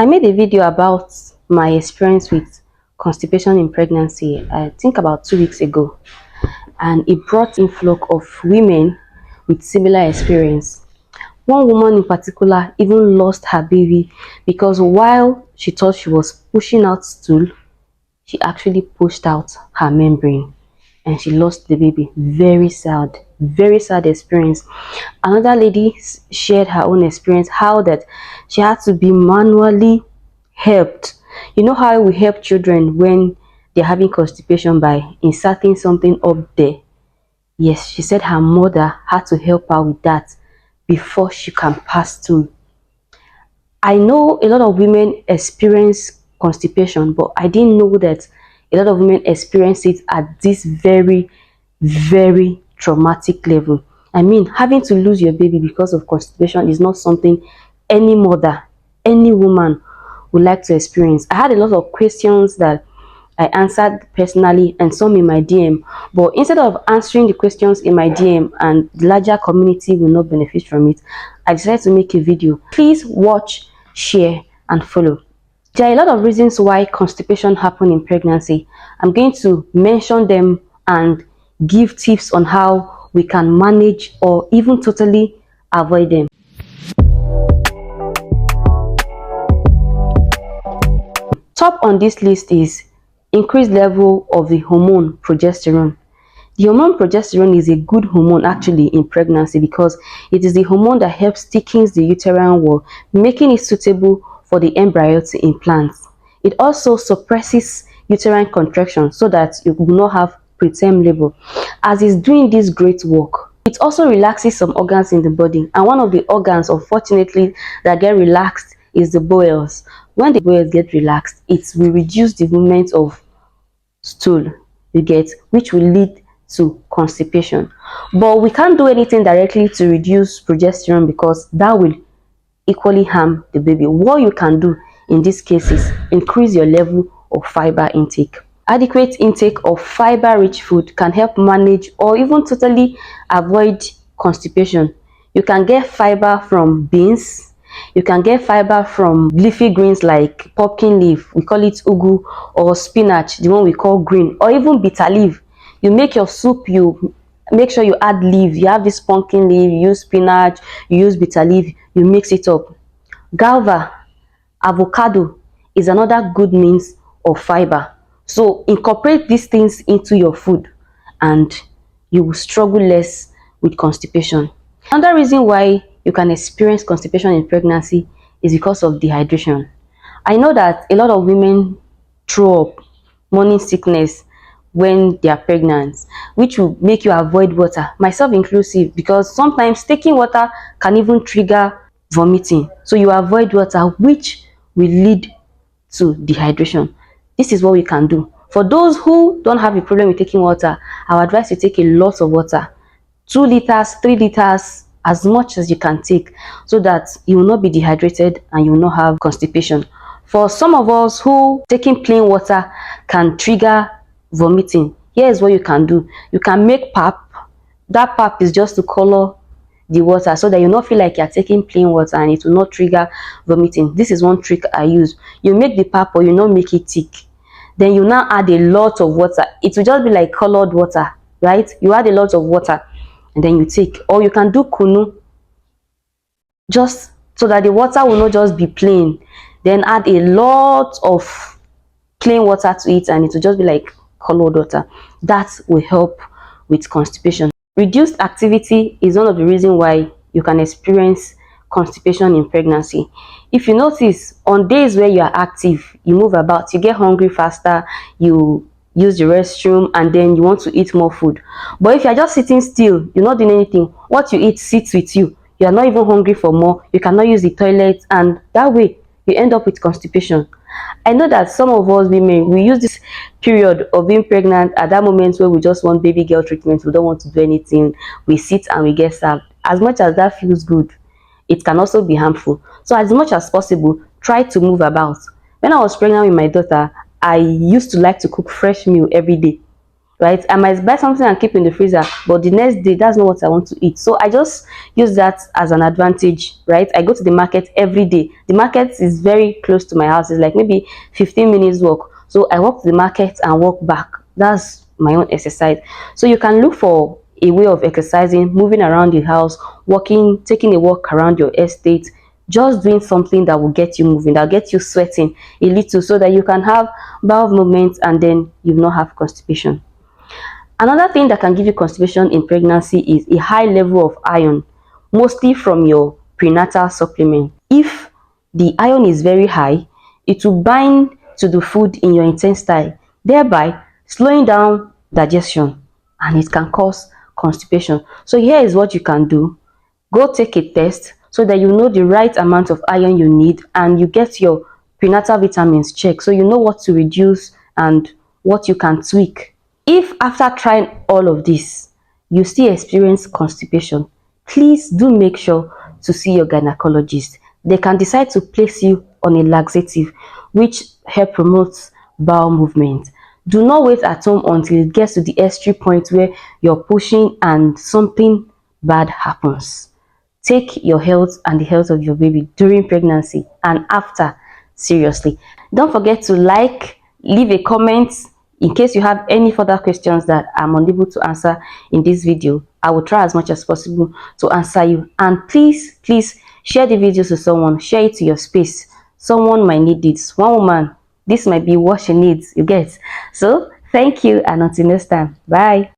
I made a video about my experience with constipation in pregnancy, I think about 2 weeks ago, and it brought influx of women with similar experience. One woman in particular even lost her baby because while she thought she was pushing out stool, she actually pushed out her membrane and she lost the baby. Very sad experience. Another lady shared her own experience, how that she had to be manually helped. You know how we help children when they're having constipation by inserting something up there? Yes, she said her mother had to help her with that before she can pass through. I know a lot of women experience constipation, but I didn't know that a lot of women experience it at this very traumatic level. I mean, having to lose your baby because of constipation is not something any mother, any woman would like to experience. I had a lot of questions that I answered personally and some in my DM, but instead of answering the questions in my DM and the larger community will not benefit from it, I decided to make a video. Please watch, share and follow. There are a lot of reasons why constipation happens in pregnancy. I'm going to mention them and give tips on how we can manage or even totally avoid them. Top on this list is increased level of the hormone progesterone. The hormone progesterone is a good hormone actually in pregnancy because it is the hormone that helps thickens the uterine wall, making it suitable for the embryo to implant. It also suppresses uterine contraction so that you will not have preterm labor. As it's doing this great work, it also relaxes some organs in the body, and one of the organs, unfortunately, that get relaxed is the bowels. When the bowels get relaxed, it will reduce the movement of stool, you get, which will lead to constipation. But we can't do anything directly to reduce progesterone because that will equally harm the baby. What you can do in this case is increase your level of fiber intake. Adequate intake of fiber-rich food can help manage or even totally avoid constipation. You can get fiber from beans. You can get fiber from leafy greens like pumpkin leaf, we call it ugu, or spinach, the one we call green, or even bitter leaf. You make your soup, you make sure you add leaf. You have this pumpkin leaf, you use spinach, you use bitter leaf, you mix it up. Guava, avocado is another good means of fiber. So incorporate these things into your food and you will struggle less with constipation. Another reason why you can experience constipation in pregnancy is because of dehydration. I know that a lot of women throw up morning sickness when they are pregnant, which will make you avoid water, myself inclusive, because sometimes taking water can even trigger vomiting. So you avoid water, which will lead to dehydration. This is what we can do. For those who don't have a problem with taking water, I would advise you take a lot of water, 2 liters, 3 liters, as much as you can take, so that you will not be dehydrated and you will not have constipation. For some of us who taking plain water can trigger vomiting, here's what you can do. You can make pap. That pap is just to color the water so that you not feel like you're taking plain water and it will not trigger vomiting. This is one trick I use. You make the pap or you not make it thick, then you now add a lot of water. It will just be like colored water, right? You add a lot of water and then you take, or you can do kunu, just so that the water will not just be plain, then add a lot of plain water to it and it will just be like colored water. That will help with constipation. Reduced activity is one of the reasons why you can experience constipation in pregnancy. If you notice, on days where you are active, you move about, you get hungry faster, you use the restroom, and then you want to eat more food. But if you are just sitting still, you're not doing anything, what you eat sits with you. You are not even hungry for more, you cannot use the toilet, and that way you end up with constipation. I know that some of us women, we use this period of being pregnant at that moment where we just want baby girl treatment, we don't want to do anything, we sit and we get served. As much as that feels good, it can also be harmful. So as much as possible, try to move about. When I was pregnant with my daughter, I used to like to cook fresh meal every day. right? I might buy something and keep in the freezer, but the next day that's not what I want to eat. So I just use that as an advantage, right? I go to the market every day. The market is very close to my house. It's like maybe 15 minutes walk. So I walk to the market and walk back. That's my own exercise. So you can look for a way of exercising, moving around the house, walking, taking a walk around your estate, just doing something that will get you moving, that will get you sweating a little, so that you can have bowel movements and then you will not have constipation. Another thing that can give you constipation in pregnancy is a high level of iron, mostly from your prenatal supplement. If the iron is very high, it will bind to the food in your intestine, thereby slowing down digestion, and it can cause constipation. So here is what you can do. Go take a test so that you know the right amount of iron you need, and you get your prenatal vitamins checked so you know what to reduce and what you can tweak. If after trying all of this, you still experience constipation, please do make sure to see your gynecologist. They can decide to place you on a laxative, which help promote bowel movement. Do not wait at home until it gets to the extreme point where you're pushing and something bad happens. Take your health and the health of your baby during pregnancy and after seriously. Don't forget to like, leave a comment. In case you have any further questions that I'm unable to answer in this video, I will try as much as possible to answer you. And please share the videos to someone. Share it to your space. Someone might need this. One woman, this might be what she needs, you get. So thank you, and until next time, bye.